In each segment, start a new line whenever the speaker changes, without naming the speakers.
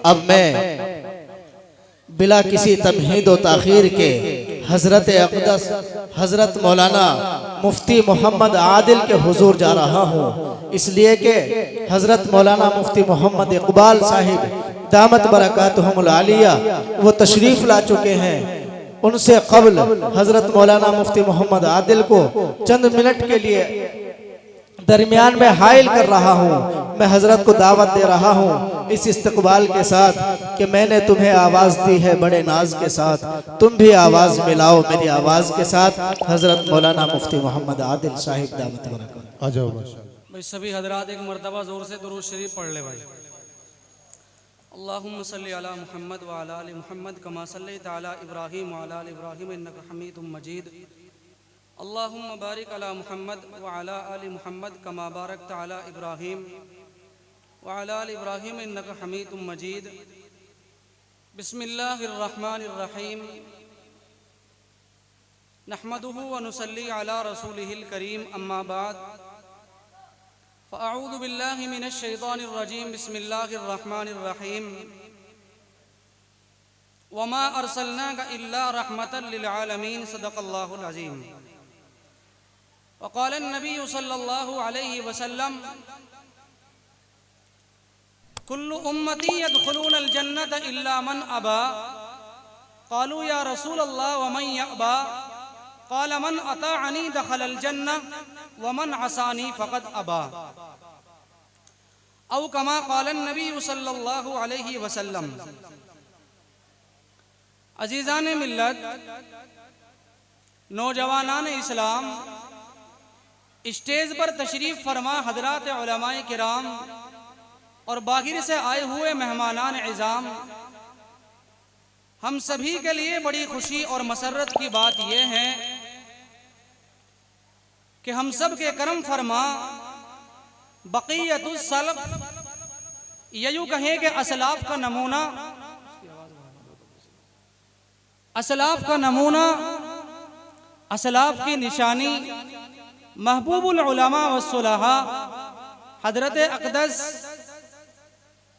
अब मैं बिला किसी तमहीद व ताखीर के हज़रत अक़दस हज़रत मौलाना मुफ्ती मोहम्मद आदिल के हुजूर जा रहा हूँ, इसलिए कि हज़रत मौलाना मुफ्ती मोहम्मद इकबाल साहिब दामत बरकातुहुमुल आलिया वो तशरीफ़ ला चुके हैं। उनसे क़ब्ल हज़रत मौलाना मुफ्ती मोहम्मद आदिल को चंद मिनट के लिए दरमियान में हाइल कर रहा हूँ। मैं हज़रत को दावत दे रहा हूँ इस इस्तकबाल के साथ कि मैंने तुम्हें आवाज़ दी है बड़े नाज के साथ, तुम भी आवाज़ मिलाओ मेरी आवाज़ के साथ। हज़रत मौलाना मुफ्ती मोहम्मद आदिल साहिब दामत बरकातुहू।
आ जाओ
भाई सभी हजरात एक मरतबा ज़ोर से दुरूद शरीफ पढ़ ले भाई। अल्लाहुम्मा सल्ली अला मुहम्मद व अला आलि मुहम्मद कमा सल्लैता अला इब्राहीम व अला आलि इब्राहीम इन्नका हमीदुम मजीद। अल्लाहुम्मा बारिक अला मुहम्मद व अला आलि मुहम्मद कमा बारकता अला इब्राहीम व अला आलि इब्राहीम इन्नका हमीदुम मजीद। बिस्मिल्लाहिर रहमानिर रहीम। नहमदुहु व नुसल्ली अला रसूलिहिल करीम, अम्मा बाद। फ़अऊज़ु बिल्लाहि मिनश शैतानिर रजीम। बिस्मिल्लाहिर रहमानिर रहीम। वमा अर्सलनाका इल्ला रहमतल लिल आलमीन। सदक़ल्लाहुल अज़ीम। वक़ाल नबी सल्लल्लाहु अलैहि वसल्लम कुल्लु उम्मती यदखुलूनल जन्नत इल्ला मन अबा। क़ालू या रसूलल्लाह व मन यअबा। क़ाल मन अताअनी दखलल जन्नह व मन असानी फ़क़द अबा। औ कमा क़ाल नबी सल्लल्लाहु अलैहि वसल्लम। अज़ीज़ान मिल्लत, नौजवानान इस्लाम, स्टेज पर तशरीफ़ फरमा हज़रात उलमाए किराम और बाहिर से आए हुए मेहमानान इज़ाम, हम सभी के लिए बड़ी खुशी और मसरत की बात यह है कि हम सब के करम फरमा बक़ियतुस सलफ़, यूँ कहें कि असलाफ का नमूना, असलाफ का नमूना, असलाफ की निशानी, महबूबुल उलमा वस्सुलहा हज़रत अक़दस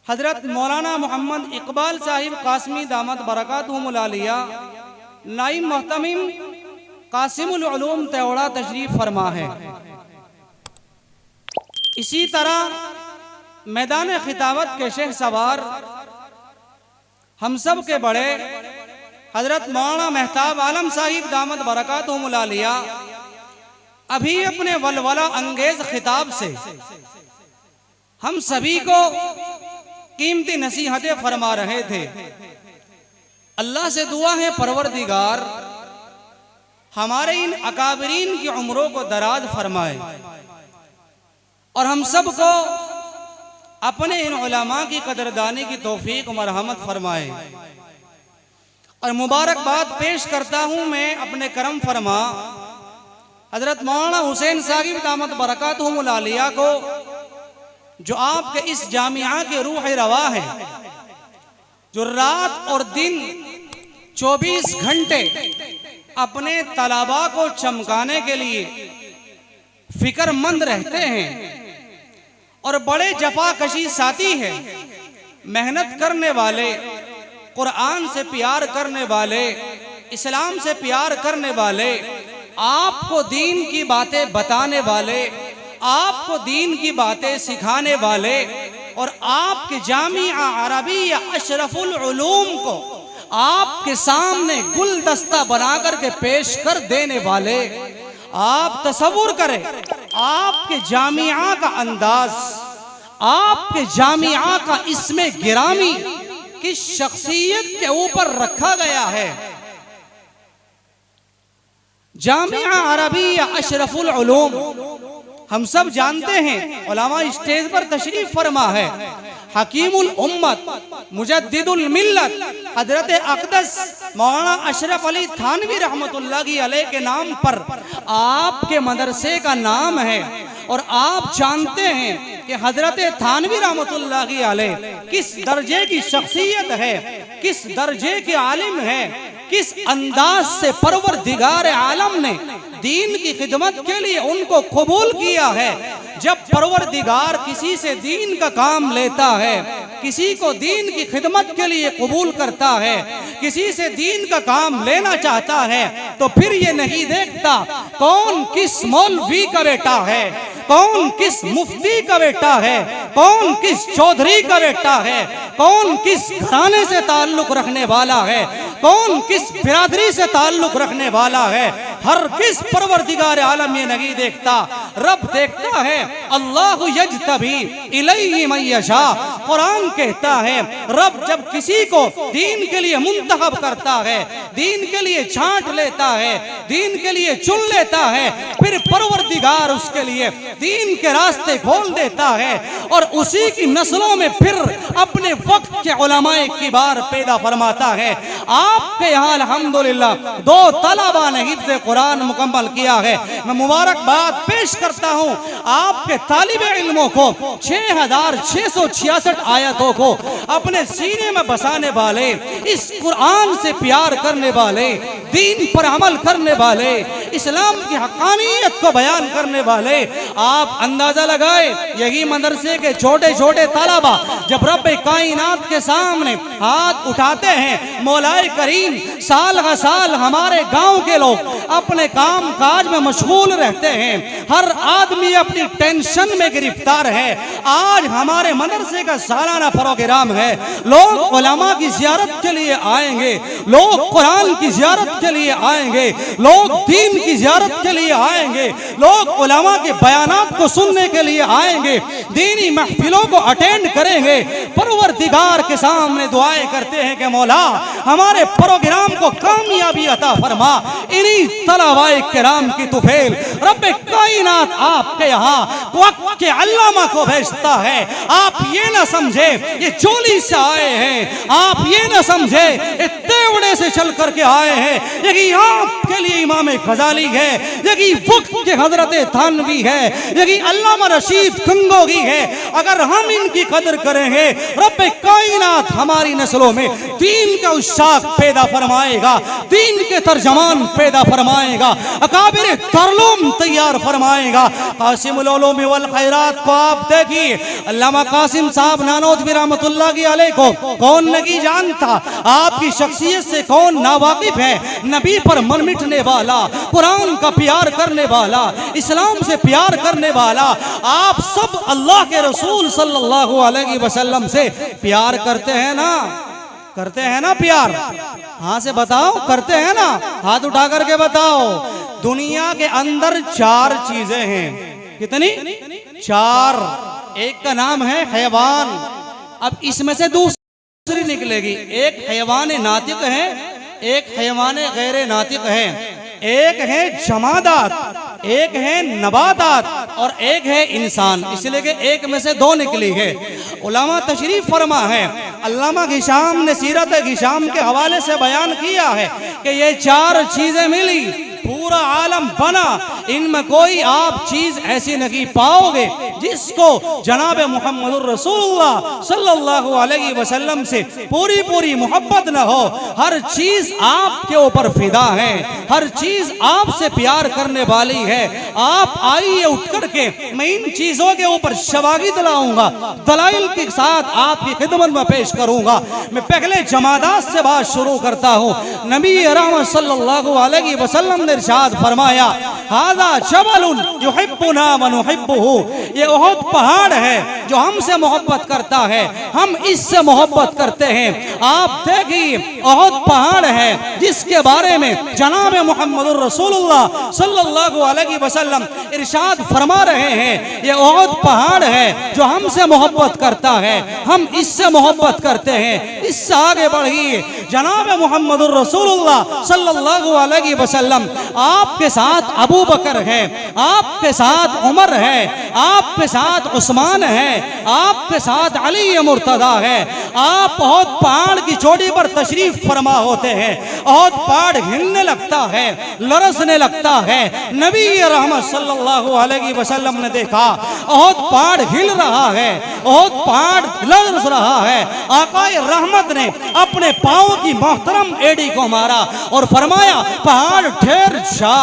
हज़रत मौलाना मोहम्मद इकबाल साहिब कासमी दामत बरकातुहुमुल आलिया नाइम मोहतमिम कासिमुल उलूम तेवड़ा तशरीफ़ फरमा है। इसी तरह मैदान खिताबत के शेख सवार हम सब के बड़े हज़रत मौलाना मेहताब आलम साहिब दामत बरकातुहुमुल आलिया अभी अपने वलवला अंगेज खिताब से हम सभी को कीमती नसीहतें फरमा रहे थे। अल्लाह से दुआ है परवरदिगार हमारे इन अकाबरीन की उम्रों को दराज फरमाए और हम सब को अपने इन उलमा की कदरदानी की तौफीक मरहमत फरमाए। और मुबारकबाद पेश करता हूँ मैं अपने करम फरमा हज़रत मौलाना हुसैन साहिब दामत बरकातुहुमुल आलिया को, जो आपके इस जामिया के रूह रवा है, जो रात और दिन 24 घंटे अपने तलबा को चमकाने के लिए फिक्रमंद रहते हैं और बड़े जफाकशी साथी हैं, मेहनत करने वाले, कुरान से प्यार करने वाले, इस्लाम से प्यार करने वाले, आपको दीन की बातें बताने वाले, आपको दीन की बातें सिखाने वाले और आपके जामिया अरबिया अशरफुल उलूम को आपके सामने गुलदस्ता बना करके पेश कर देने वाले। आप तसव्वुर करें आपके जामिया का अंदाज, आपके जामिया का इसमें गिरामी किस शख्सियत के ऊपर रखा गया है। जामिया अरबिया अशरफुल उलूम हम सब जानते हैं, उलमा स्टेज पर तशरीफ फरमा है। हकीमुल उम्मत मुजद्दिदुल मिल्लत हज़रत अक़दस मौलाना अशरफ अली थानवी रहमतुल्लाहि अलैह के नाम पर आपके मदरसे का नाम है। और आप जानते हैं कि हज़रत थानवी रहमतुल्लाहि अलैह किस दर्जे की शख्सियत है, किस दर्जे के आलिम है, किस अंदाज से परवरदिगार आलम ने दीन की खिदमत के लिए उनको कबूल किया है। जब परवरदिगार किसी से दीन का काम लेता है, किसी को दीन की खिदमत के लिए कबूल करता है, किसी से दीन का काम लेना चाहता है, तो फिर ये नहीं देखता कौन किस मौलवी का बेटा है, कौन किस मुफ्ती का बेटा है, कौन किस चौधरी का बेटा है, कौन किस घराने से ताल्लुक रखने वाला है, कौन किस बिरादरी से ताल्लुक रखने वाला है। हर किस परवरदिगार आलम ये नहीं देखता, रब देखता है। अल्लाहु यज्तबी इलैहि मन यशा, कुरान कहता है रब जब किसी को दीन के लिए मुंतखब करता है, दीन के लिए छांट लेता है, दीन के लिए चुन लेता है, फिर परवरदिगार उसके लिए दीन के रास्ते खोल देता है और उसी की नस्लों में फिर अपने वक्त के उलमाए किबार पैदा फरमाता है। आपके यहाँ अल्हम्दुलिल्लाह 2 तलबा ने हिफ्ज़ कुरान मुकम्मल किया है। मैं मुबारकबाद पेश करता हूँ आपके तालिबे इल्मों को 6666 आयतों को अपने सीने में बसाने वाले, इस कुरान से प्यार करने वाले, दीन पर अमल करने वाले, इस्लाम की हक़ानियत को बयान करने वाले। आप अंदाजा लगाए यही मदरसे के छोटे छोटे तलबा जब रब कायनात के सामने हाथ उठाते हैं, मौलाए करीम साल का साल हमारे गांव के लोग अपने काम काज में मशगूल रहते हैं, हर आदमी अपनी टेंशन में गिरफ्तार है। आज हमारे मदरसे का सालाना प्रोग्राम है, लोग उलमा की ज़ियारत के लिए आएंगे, लोग कुरान की ज़ियारत के लिए आएंगे, लोग दीन की ज़ियारत के लिए आएंगे, लोग उलमा के बयानात को सुनने के लिए आएंगे, दीनी महफिलों को अटेंड करेंगे। परवरदिगार के सामने दुआएं करते हैं कि मौला हमारे प्रोग्राम को कामयाबी अता फरमा। इन्हीं तलबाए किराम की तुफैल रब्बे कायनात आपके यहाँ वक्त के अल्लामा को भेजता है। आप ये ना समझे ये चोली से आए हैं, आप ये ना समझे ये तेवड़े से चल करके आए हैं, यही आपके लिए इमाम गजाली है, यही वक्त के हजरत थानवी है, यही अल्लामा रशीद गंगोही है। अगर हम इनकी कदर करेंगे रब्बे कायनात हमारी नस्लों में दीन का उस्साक पैदा फरमाएगा, दीन के तर्जमान पैदा फरमाएगा, अकाबिर तरलूम तैयार फरमाएगा। कासिमुल उलूम वल खैरात को आप देखिए, अल्लामा कासिम साहब नानोतवी रहमतुल्लाह अलैह को कौन नहीं जानता, आपकी शख्सियत से कौन नावाकिफ है। नबी पर मन मिटने वाला, कुरान का प्यार करने वाला, इस्लाम से प्यार करने वाला, आप सब अल्लाह के रसूल सल्लल्लाहु अलैहि वसल्लम से प्यार करते हैं ना? करते हैं ना प्यार? हाँ से बताओ, करते हैं ना? हाथ उठा करके बताओ। दुनिया के अंदर 4 चीजें हैं। कितनी? 4। एक का नाम है हैवान। अब इसमें से दूसरी निकलेगी। एक हैवान नातिक है, एक हैवान गैर नातिक है, एक है जमादात, एक है नबातात और एक है इंसान। इसलिए कि एक में से 2 निकली है। उलमा तशरीफ फरमा है, अल्लामा हिशाम ने सीरत हिशाम के हवाले से बयान किया है कि ये 4 चीजें मिली, पूरा आलम बना। इनमें कोई आप चीज ऐसी नहीं पाओगे जिसको जनाब मुहम्मदुर रसूलुल्लाह सल्लल्लाहु अलैहि वसल्लम से पूरी पूरी मोहब्बत न हो। हर चीज आपके ऊपर फिदा है, हर चीज आपसे प्यार करने वाली है। आप आइए उठ करके, मैं इन चीजों के ऊपर शवाहिद लाऊंगा, दलाइल के साथ आपकी खिदमत में पेश करूंगा। मैं पहले जमादात से बात शुरू करता हूँ। नबी रहमत सल्लल्लाहु अलैहि वसल्लम ने इरशाद फरमाया, हादा जबलुन युहिब्बुना व नुहिब्बुहु, ये ओहद पहाड़ है जो हमसे मोहब्बत करता है, हम इससे मोहब्बत करते हैं। आप देखिए ओहद पहाड़ है जिसके बारे में जनाब मुहम्मदुर रसूलुल्लाह सल्लल्लाहु अलैहि वसल्लम इरशाद फरमा रहे हैं, ये ओहद पहाड़ है जो हमसे मोहब्बत करता है, हम इससे मोहब्बत करते हैं। इससे आगे बढ़िए, जनाब मुहम्मदुर रसूलुल्लाह सल्लल्लाहु अलैहि वसल्लम आपके साथ अबू बकर है, आपके साथ उमर है, आपके साथ उस्मान है, आपके साथ अली मुर्तदा है। आप ओहद पहाड़ की चोटी पर तशरीफ फरमा होते हैं, ओहद पहाड़ हिलने लगता है, लरसने लगता है। नबी रहमत सल्लल्लाहु अलैहि वसल्लम ने देखा ओहद पहाड़ हिल रहा है, ओहद पहाड़ लरस रहा है। आकाए रहमत ने अपने पांव की मोहतरम एड़ी को मारा और फरमाया, पहाड़ ठहर जा,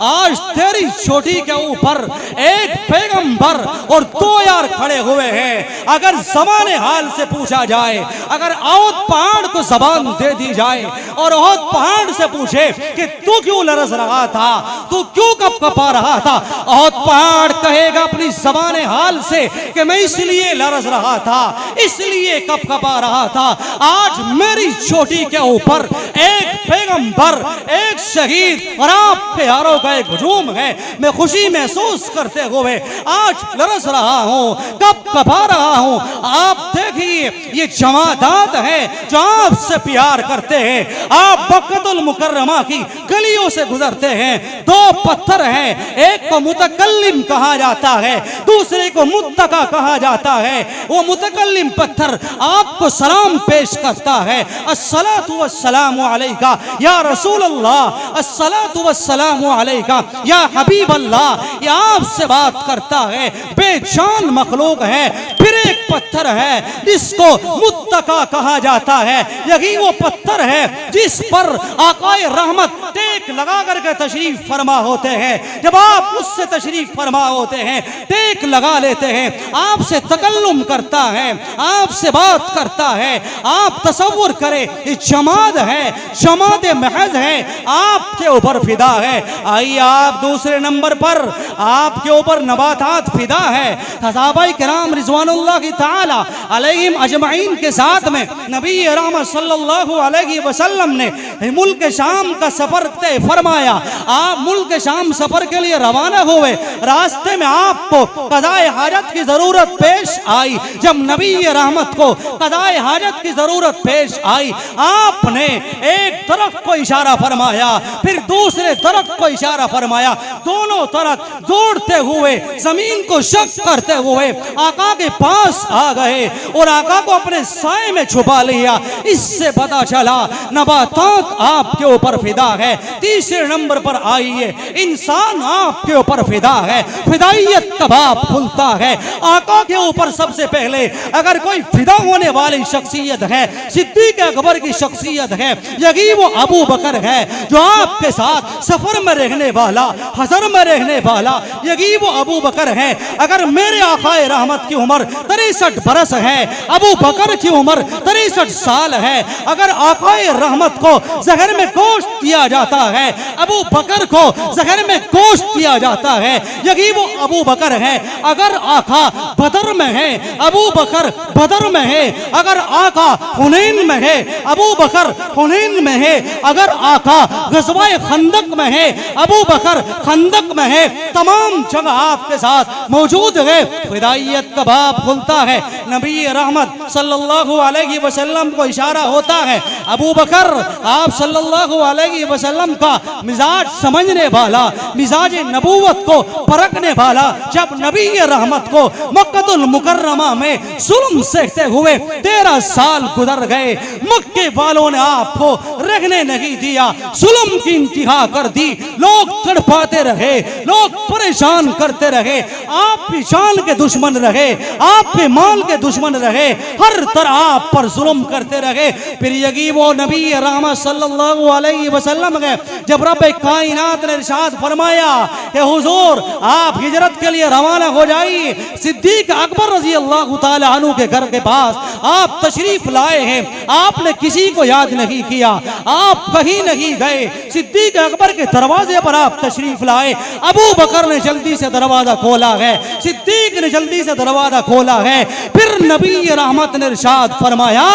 आज तेरी चोटी के ऊपर एक पैगंबर और 2 यार खड़े हुए हैं। अगर ज़माने हाल से पूछा जाए, अगर औद पहाड़ को जबान दे दी जाए और औद पहाड़ से पूछे कि तू क्यों लरस रहा था, तू क्यों कपकपा रहा था, औद पहाड़ कहेगा अपनी ज़बाने हाल से कि मैं इसलिए लरस रहा था, इसलिए कपकपा रहा था। आज मेरी चोटी के ऊपर एक पैगंबर, एक शहीद और आप प्यारों का एक हुजूम है। मैं खुशी महसूस करते हुए आज लरस रहा हूँ, कपकपा रहा हूँ। आप देखिए ये जमादात है जो आपसे प्यार करते हैं। आप मक्कतुल मुकर्रमा की गलियों से गुजरते हैं, 2 पत्थर हैं, एक को मुतकल्लिम कहा जाता है, दूसरे को मुत्तका कहा जाता है। वो मुतकल्लिम पत्थर आपको सलाम पेश करता है, अस्सलातु वस्सलामु अलैका या रसूल अल्लाह, अस्सलातु वस्सलामु अलैका या हबीब अल्लाह। ये आपसे बात करता है, बेजान मखलूक है। फिर एक पत्थर है जिसको मुत्तका कहा जाता है, यही वो पत्थर है जिस पर आकाए रहमत टेक लगा करके तशरीफ फरमा होते हैं। जब आप उससे तशरीफ फरमा होते हैं, टेक लगा लेते हैं, आपसे तकल्लुम करता है, आपसे बात करता है। आप तसव्वुर करें, ये जमात है, जमात महज है, आपके ऊपर फिदा है। आइए आप दूसरे नंबर पर आपके ऊपर नबातात फिदा है। सहाबाए किराम रिज़वानुल्लाह ताला अलैहिम अजमईन के साथ में नबी रहमत सल्लल्लाहु अलैहि वसल्लम ने मुल्क शाम का सफर तय फरमाया। आप मुल्क शाम सफर के लिए रवाना हुए, रास्ते में आपको क़ज़ाए हाजत की जरूरत पेश आई। जब नबी रहमत को क़ज़ाए हाजत की जरूरत पेश आई, आपने एक तरफ को इशारा फरमाया, फिर दूसरे तरफ को इशारा फरमाया। दोनों तरफ दौड़ते हुए, जमीन को शक करते हुए आका के पास आ गए और आका को अपने साए में छुपा लिया। इससे पता चला नबातात आपके ऊपर फिदा है। तीसरे नंबर पर आइए, इंसान आपके ऊपर फिदा है, फिदाइयत का बाप खुलता है। आका के ऊपर सबसे पहले अगर कोई फिदा होने वाली शख्सियत है, सिद्दीक़ अकबर की शख्सियत है, यही वो अबू बकर है जो आपके साथ सफर में रहने वाला, हज़र में रहने वाला, यही वो अबू बकर है। अगर मेरे आकाए रहमत की उम्र 63 बरस है, अबू बकर की उम्र 63 साल है। अगर आकाए रहमत को जहर में गोश्त दिया जाता है, अबू बकर को जहर में गोश्त दिया जाता है, यही वो अबू बकर है। अगर आका बदर में है, अबू बकर बदर में है। अगर आका हुनैन में है, अबू बकर हुनैन में है। अगर आका ग़ज़वाए खंदक में है, अबू बकर खंदक में है। तमाम जगह आपके साथ मौजूद है। फिदाइयत का बाब खुलता है। नबी रहमत सल्लल्लाहु अलैहि वसल्लम को इशारा होता है, अबू बकर आप सल्लल्लाहु अलैहि वसल्लम का मिजाज समझने वाला, मिजाज नबूवत को परखने वाला। जब नबी रहमत को मक्कतुल मुकर्रमा में जुल्म सहते हुए 13 साल गुजर गए, मक्के वालों ने आपको रहने नहीं दिया, जुल्म की इंतहा कर दी। लोग तड़पाते रहे, लोग परेशान करते रहे, आप भी जान के दुश्मन रहे, आप भी माल के दुश्मन रहे, हर तरह आप पर जुल्म करते रहे। फिर यही वो नबी रहमत सल्लल्लाहु अलैहि वसल्लम ने जब रब कायनात ने इरशाद फरमाया कि हुजूर आप हिजरत के लिए रवाना हो जाइए, सिद्दीक अकबर रजी अल्लाह ताला अन्हु के घर के पास आप तशरीफ लाए हैं, आपने किसी को याद नहीं किया, आप कहीं नहीं गए, सिद्दीक अकबर के दरवाजे पर आप तशरीफ लाए। अबू बकर ने जल्दी से दरवाजा खोला है, सिद्दीक ने जल्दी से दरवाजा खोला है। फिर नबी रहमत ने इरशाद फरमाया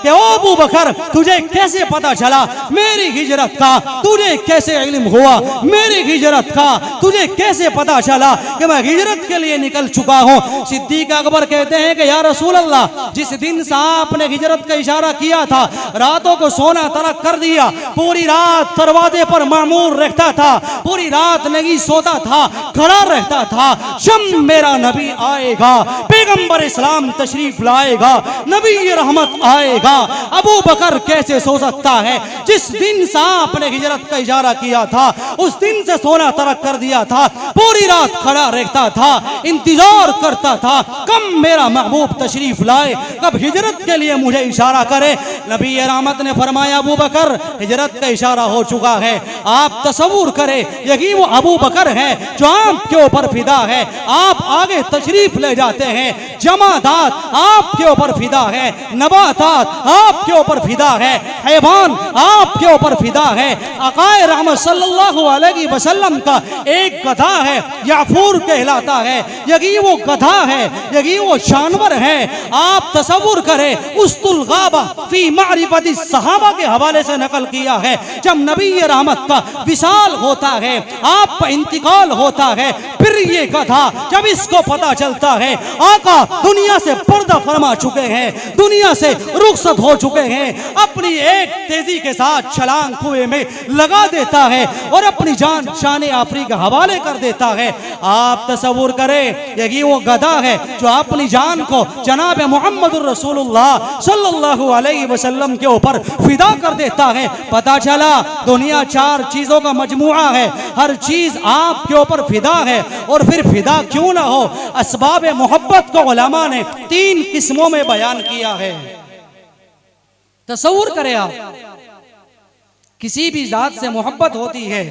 कि ओ अबू बकर तुझे कैसे पता चला मेरी हिजरत का, तुझे कैसे इल्म हुआ मेरी हिजरत का, तुझे कैसे पता चला कि मैं हिजरत के लिए निकल चुका हूँ। सिद्दीक अकबर कहते हैं कि या रसूल अल्लाह, जिस दिन से आपने हिजरत का इशारा किया था, रातों को सोना तरक कर दिया, पूरी रात दरवाजे पर मामूर रहता था, पूरी रात नहीं सोता था, खड़ा रहता था। जब मेरा नबी आएगा, पैगंबर इस्लाम तशरीफ लाएगा, नबी रहमत आएगा, अबू बकर कैसे सो सकता है। जिस दिन से आपने हिजरत का इजारा किया था, उस दिन से सोना तरक कर दिया था, पूरी रात खड़ा रहता था, इंतजार करता था कब मेरा महबूब तशरीफ लाए, कब हिजरत के लिए मुझे इशारा करे। नबी रहमत ने फरमाया अबू बकर हिजरत का इशारा हो चुका है। आप तसव्वुर करें यही वो अबू बकर है जो आपके ऊपर फिदा है। आप आगे तशरीफ ले जाते हैं, जमादात आपके ऊपर फिदा है, नबातात आपके ऊपर फिदा है, हैवान आपके ऊपर फिदा है। आकाए रहमत सल्लल्लाहु अलैहि वसल्लम का एक गधा है, याफूर कहलाता है, यही वो गधा है, यही वो जानवर है। आप तसव्वुर करें उस्तुल गाबा फी मारिफती सहाबा के हवाले से नकल किया है, जब नबी रहमत का विसाल होता है, आपका इंतकाल होता है, फिर ये गधा जब इसको पता चलता है आका दुनिया से पर्दा फरमा चुके हैं, दुनिया से रुखसत हो चुके हैं, अपनी एक तेजी के साथ छलांग कुएं में लगा देता है और अपनी जान शान आफरी के हवाले कर देता है। आप तसव्वुर करें यही वो गधा है जो अपनी जान को जनाब मुहम्मदुर रसूलुल्लाह सल्लल्लाहु अलैहि वसल्लम के ऊपर फिदा कर देता है। पता चला दुनिया चार चीजों का मजमुआ है, हर चीज आपके ऊपर फिदा है। और फिर फिदा क्यों ना हो, असबाब मोहब्बत को उलमा ने 3 किस्मों में बयान किया है। तसव्वुर करें आप, किसी भी जात से मोहब्बत होती है,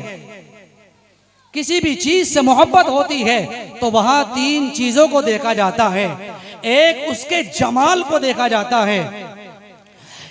किसी भी चीज से मोहब्बत होती है तो वहां 3 चीजों को देखा जाता है। एक उसके जमाल को देखा जाता है,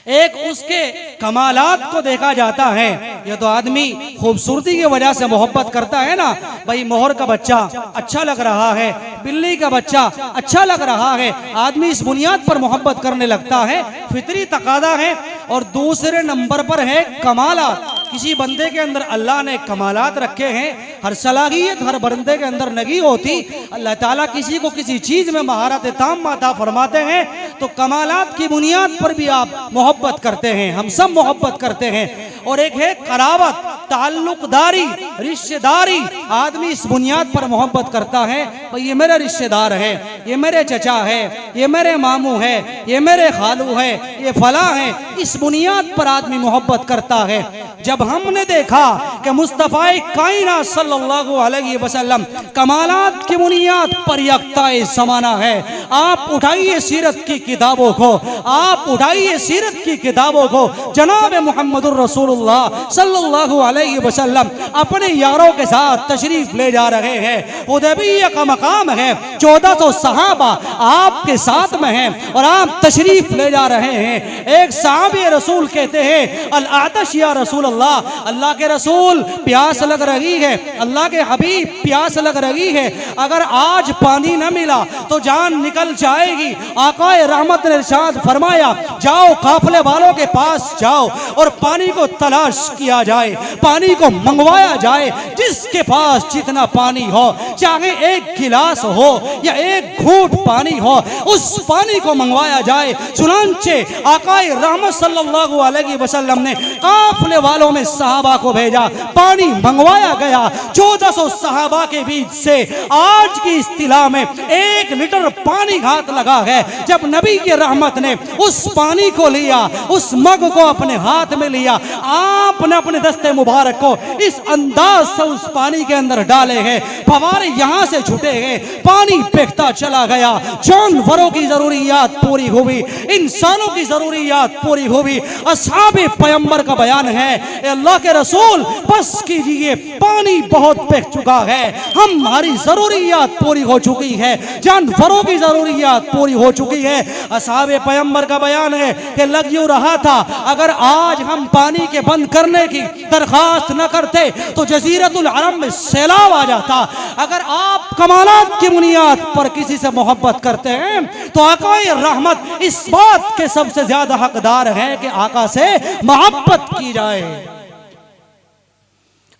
एक उसके कमालात को देखा जाता है। ये तो आदमी खूबसूरती की वजह से मोहब्बत करता है ना, भाई मोहर का बच्चा अच्छा लग रहा है, बिल्ली का बच्चा अच्छा लग रहा है, आदमी इस बुनियाद पर मोहब्बत करने लगता है, फितरी तकादा है। और दूसरे नंबर पर है कमालात। किसी बंदे के अंदर अल्लाह ने कमालात रखे हैं, हर सलाहियत हर बंदे के अंदर नहीं होती। अल्लाह ताला किसी को किसी चीज में महारत ताम अता फरमाते हैं तो कमालात की बुनियाद पर भी आप मोहब्बत करते हैं, हम सब मोहब्बत करते हैं। और एक है करावत, ताल्लुकदारी, रिश्तेदारी। आदमी इस बुनियाद पर मोहब्बत करता है, भाई ये मेरा रिश्तेदार है, ये मेरे चचा है, ये मेरे मामू है, ये मेरे खालू है, ये फला है। इस बुनियाद पर आदमी मोहब्बत करता है। जब हमने देखा कि मुस्तफ़ा कायनात सल्लल्लाहु अलैहि वसल्लम कमालात की बुनियाद पर यकताए ज़माना है, आप उठाइए सीरत की किताबों को, आप उठाइए सीरत की किताबों को। जनाब मुहम्मदुर रसूलुल्लाह सल्लल्लाहु अलैहि वसल्लम अपने यारों के साथ तशरीफ ले जा रहे हैं। हुदैबिया का मकाम है, 1400 सहाबा आपके साथ में हैं और आप तशरीफ ले जा रहे हैं। एक सहाबी रसूल कहते हैं अल आतश या रसूल अल्लाह, अल्लाह के रसूल प्यास लग रही है, अल्लाह के हबीब प्यास लग रही है, अगर आज पानी न मिला तो जान निकल जाएगी। आकाए रहमत ने इरशाद फरमाया जाओ काफले वालों के पास जाओ और पानी को तलाश किया जाए, पानी को मंगवाया जाए। जिसके पास जितना पानी हो, चाहे एक गिलास हो या एक घूंट पानी हो, उस पानी को मंगवाया जाए। चुनांचे आकाए रहमत सल्लल्लाहु अलैहि वसल्लम ने काफले वालों में सहाबा को भेजा, पानी मंगवाया गया। 1400 सहाबा के बीच से आज की इस्तिलाह में 1 लीटर पानी हाथ लगा है। जब नबी के रहमत ने उस पानी को लिया, उस मग को अपने हाथ में लिया, आपने अपने दस्ते मुबारक को इस अंदाज से उस पानी के अंदर डाले हैं, फवारे यहां से छूटे हैं, पानी फेंकता चला गया। जानवरों की जरूरियात पूरी हुई, इंसानों की जरूरियात पूरी हुई। असहाबे पैगंबर का बयान है अल्लाह के रसूल बस कीजिए, पानी बहुत फेंक चुका है, हमारी जरूरियात पूरी हो चुकी है, जानवरों की जरूरियात पूरी हो चुकी है। असहाबे पैगंबर का बयान है कि लग यूं रहा था अगर आज हम पानी के बंद करने की दरखास्त न करते तो जजीरतुल अरब में सैलाब आ जाता। अगर आप कमालात की बुनियाद पर किसी से मोहब्बत करते हैं तो आकाए रहमत इस बात के सबसे ज्यादा हकदार है कि आका से मोहब्बत की जाए।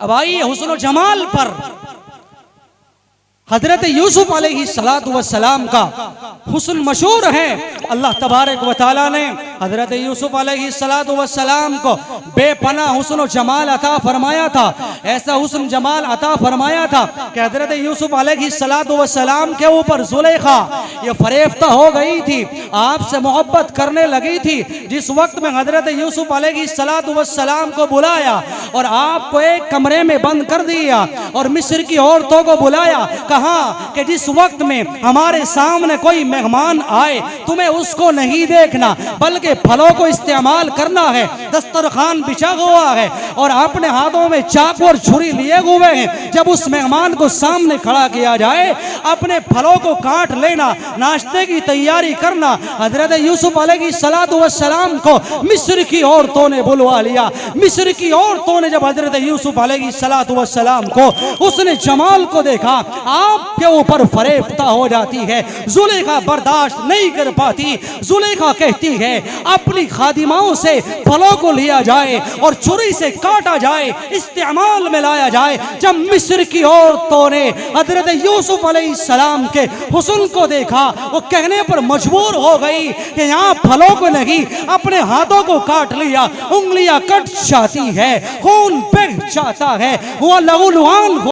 अब आइए हुस्न व जमाल पर हजरत यूसुफ अलैहिस्सलाम का हुस्न मशहूर है। अल्लाह तबारक व तआला ने हजरत यूसुफ अलैहिस्सलाम को बेपना हुस्न और जमाल अता फरमाया था। ऐसा हुस्न जमाल अता फरमाया था कि हजरत यूसुफ अलैहिस्सलाम के ऊपर जुलेखा ये फरेफ्ता हो गई थी, आपसे मोहब्बत करने लगी थी। जिस वक्त में हजरत यूसुफ अलैहिस्सलाम को बुलाया और आपको एक कमरे में बंद कर दिया और मिस्र की औरतों को बुलाया, कहा कि जिस वक्त में हमारे सामने कोई मेहमान आए तुम्हें उसको नहीं देखना बल्कि फलों को इस्तेमाल करना है। दस्तरखान बिछा हुआ है और अपने हाथों में चाकू और छुरी लिए हुए हैं। जब उस मेहमान को सामने खड़ा किया जाए अपने फलों को काट लेना, नाश्ते की तैयारी करना। हजरत यूसुफ अलैहिस्सलाम को मिस्र की औरतों ने बुलवा लिया। मिस्र की औरतों ने जब हजरत यूसुफ अलैहिस्सलाम को उसने जमाल को देखा, आपके ऊपर फरेफ्ता हो जाती है। जुलेखा बर्दाश्त नहीं कर पाती। जुलेखा कहती है अपनी खादिमाओं से फलों को लिया जाए और छुरी से काटा जाए, इस्तेमाल में लाया जाए। जब मिस्र की औरतों ने हजरत यूसुफ अलैहिस्सलाम के हुस्न को देखा, वो कहने पर मजबूर हो गई कि यहाँ फलों को नहीं अपने हाथों को काट लिया। उंगलियां कट जाती है, खून बह जाता है, वह लहूलुहान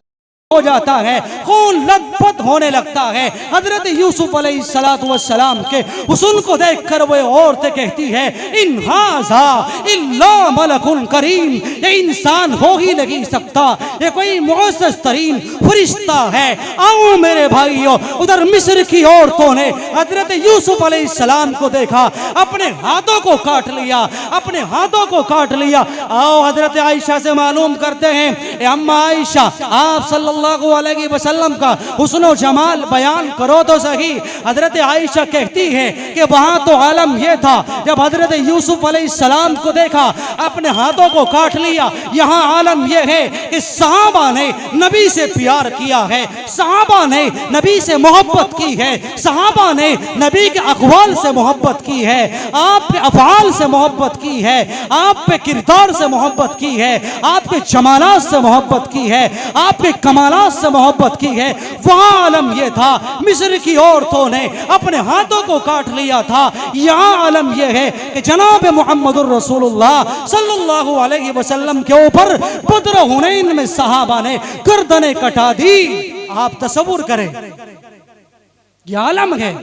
हो जाता है, खून लथपथ होने लगता है। हजरत यूसुफ अलैहिस्सलाम के हुस्न को देखकर वो औरतें कहती है इन हाज़ा इल्ला मलकुन करीम, ये इंसान हो ही नहीं सकता, ये कोई मुअज़्ज़ज़ तरीन फरिश्ता है। आओ मेरे भाइयों, उधर मिस्र की औरतों ने हजरत यूसुफ अलैहिस्सलाम को देखा, अपने हाथों को काट लिया, अपने हाथों को काट लिया। आओ हजरत आयशा से मालूम करते हैं, अम्मा आयशा आप सल्लल्लाहु अलैहि वसल्लम का हुस्न और जमाल बयान करो तो सही। हजरत आयशा कहती है कि वहां तो आलम यह था जब हजरत यूसुफ अलैहिस्सलाम को देखा अपने हाथों को काट लिया। यहाँ आलम यह है कि सहाबा ने नबी से प्यार किया है, सहाबा ने नबी से मोहब्बत की है, सहाबा ने नबी के अक़वाल से मोहब्बत की है, आपके अफ़आल से मोहब्बत की है, आपके किरदार से मोहब्बत की है, आपके जमालात से मोहब्बत की है, आपके कमाल से मोहब्बत की है। वहां आलम यह था मिस्र की औरतों ने अपने हाथों को काट लिया था। यहाँ आलम यह है कि जनाब मुहम्मदुर रसूलुल्लाह सल्लल्लाहु अलैहि वसल्लम के ऊपर बद्र हुनैन में सहाबा ने गर्दनें कटा दी। आप तसव्वुर करें, यह आलम है।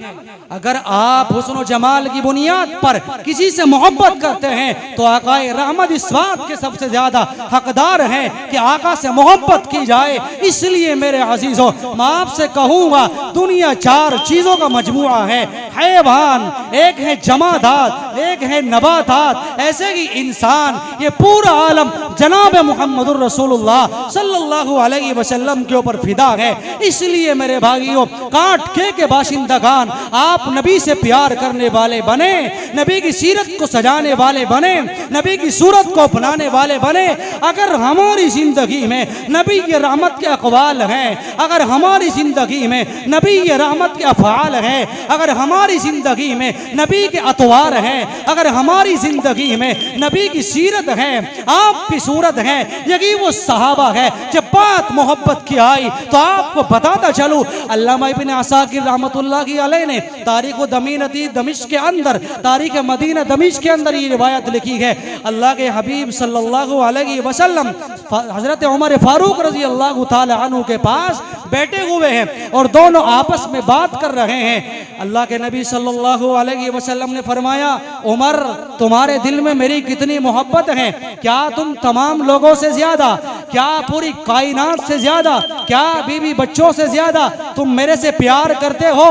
अगर आप हुस्न जमाल की बुनियाद पर किसी से मोहब्बत करते हैं तो आकाए रहमत इस बात के सबसे ज्यादा हकदार हैं कि आका से मोहब्बत की जाए। इसलिए मेरे अजीजों, मैं आपसे कहूँगा दुनिया चार चीज़ों का मजमुआ है। हैवान, एक है जमादात, एक है नबातात, ऐसे ही इंसान। ये पूरा आलम जनाब मुहम्मदुर रसूलुल्लाह सल्लल्लाहु अलैहि वसल्लम के ऊपर फिदा है। इसलिए मेरे भाइयों, काट के बाशिंदगान आप नबी से प्यार करने वाले बने, नबी की सीरत को सजाने वाले बने, नबी की सूरत को अपनाने वाले बने। अगर हमारी जिंदगी में नबी के रहमत के अक़वाल हैं, अगर हमारी जिंदगी में नबी के रहमत के अफ़आल हैं, अगर हमारी जिंदगी में नबी के अतवार हैं, अगर हमारी जिंदगी में नबी की सीरत है, आपकी सूरत है, यही वो सहाबा है। जब बात मोहब्बत की आई तो आपको बताता चलूँ, अल्लामा इब्न असाकिर रहमतुल्लाहि अलैह ने तारीख दमीनती दमिश्क के अंदर, तारीख मदीना दमिश्क के अंदर ये रिवायत लिखी है। अल्लाह के हबीब सल्लल्लाहु अलैहि वसल्लम हजरत उमर फारूक रजी अल्लाह तआला अन्हु के पास बैठे हुए हैं और दोनों आपस में बात कर रहे हैं। अल्लाह के नबी सल्लल्लाहु अलैहि वसल्लम ने फरमाया, उमर तुम्हारे दिल में मेरी कितनी मोहब्बत है, क्या तुम तमाम लोगों से ज्यादा, क्या पूरी कायनात से ज्यादा, क्या बीवी बच्चों से ज्यादा तुम मेरे से प्यार करते हो?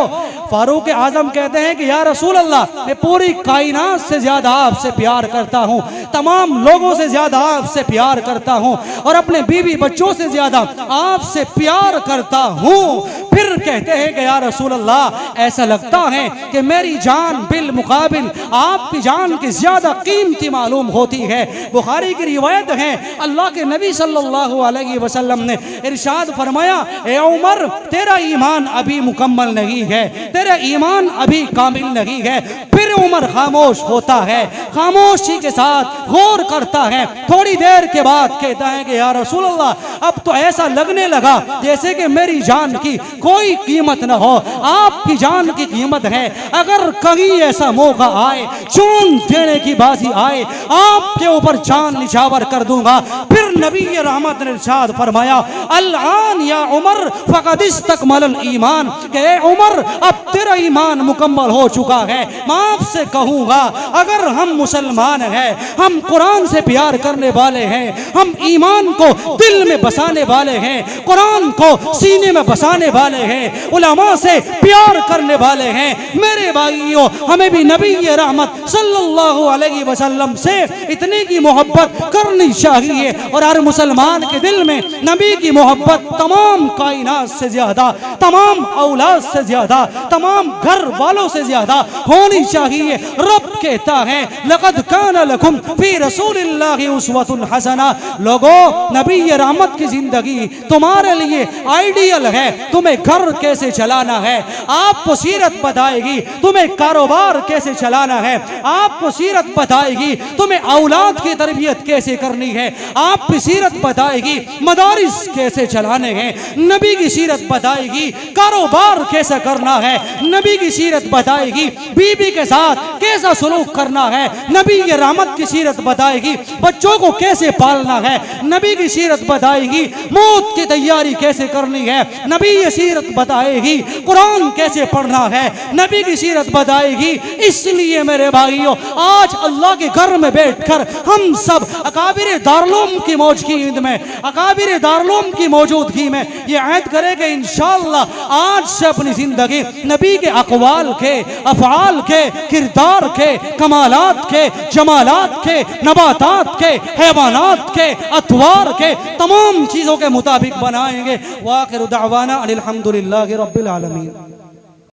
फारूक आजम कहते हैं कि या रसूल अल्लाह, मैं पूरी कायनात से ज्यादा आपसे प्यार करता हूँ, तमाम लोगों से ज्यादा आपसे प्यार करता हूँ और अपने बीवी बच्चों से ज्यादा आपसे प्यार करता हूँ। फिर कहते हैं कि या रसूल अल्लाह, ऐसा लगता है कि मेरी जान बिल मुकाबिल आपकी जान की ज्यादा कीमती मालूम होती है। बुखारी की रिवायत है, अल्लाह के नबी सल्लल्लाहु अलैहि वसल्लम ने इरशाद फरमाया, ए उमर तेरा ईमान अभी मुकम्मल नहीं है, तेरा ईमान अभी कामिल नहीं है। फिर उमर खामोश होता है, खामोशी के साथ गौर करता है। थोड़ी देर के बाद कहता है कि या रसूल अल्लाह, अब तो ऐसा लगने लगा जैसे कि मेरी जान की कोई कीमत न हो, आपकी जान की कीमत है। अगर कभी ऐसा मौका आए, जान देने की बाजी आए, आपके ऊपर जान निछावर कर दूंगा। फिर नबी रहमत ने इरशाद फरमाया, अल-आन या उमर फ़क़द इस्तकमलल ईमान, के उमर अब तेरा ईमान मुकम्मल हो चुका है। मैं आपसे कहूँगा, अगर हम मुसलमान हैं, हम कुरान से प्यार करने वाले हैं, हम ईमान को दिल में बसाने वाले हैं, कुरान को सीने में बसाने वाले हैं, उलमा से प्यार करने वाले हैं, मेरे भाइयों हमें भी नबी रहमत सल्लल्लाहु अलैहि वसल्लम से इतनी की मोहब्बत करनी चाहिए। और हर मुसलमान के दिल में नबी की मोहब्बत तमाम कायनात से ज्यादा, तमाम औलाद से ज्यादा, तमाम घर वालों से ज्यादा होनी चाहिए। रब कहता है, लक़द कान लकुम फी रसूलिल्लाहि उस्वतुन हसना। लोगों, नबी रहमत की जिंदगी तुम्हारे लिए आइडियल है। तुम्हें घर कैसे चलाना है आपको सीरत बताएगी, तुम्हें कारोबार कैसे चलाना है आपको सीरत बताएगी, तुम्हें औलाद की तरबियत कैसे करनी है आपकी सीरत बताएगी, मदारिस कैसे चलाने हैं नबी की सीरत बताएगी, कारोबार कैसे करना है नबी की सीरत बताएगी, बीबी के साथ कैसा सलूक करना है नबी की रहमत की सीरत बताएगी, बच्चों को कैसे पालना है नबी की सीरत बताएगी, मौत की तैयारी कैसे करनी है नबी की सीरत बताएगी, कुरान कैसे पढ़ना है नबी की सीरत बताएगी। इसलिए मेरे भाइयों, आज अल्लाह के घर में बैठकर हम सब अकाबिर दारुल की मौजूदगी में, अकाबिर दारुल की मौजूदगी में ये अहद करें कि इंशाअल्लाह आज से अपनी जिंदगी नबी के अक़वाल के, अफ़आल के, किरदार के, कमालात के, जमालात के, नबातात के, हैवानात के, अतवार के, तमाम चीज़ों के मुताबिक बनाएंगे। वाखिर दावाना अनिल हम्दुलिल्लाहि रब्बिल आलमीन।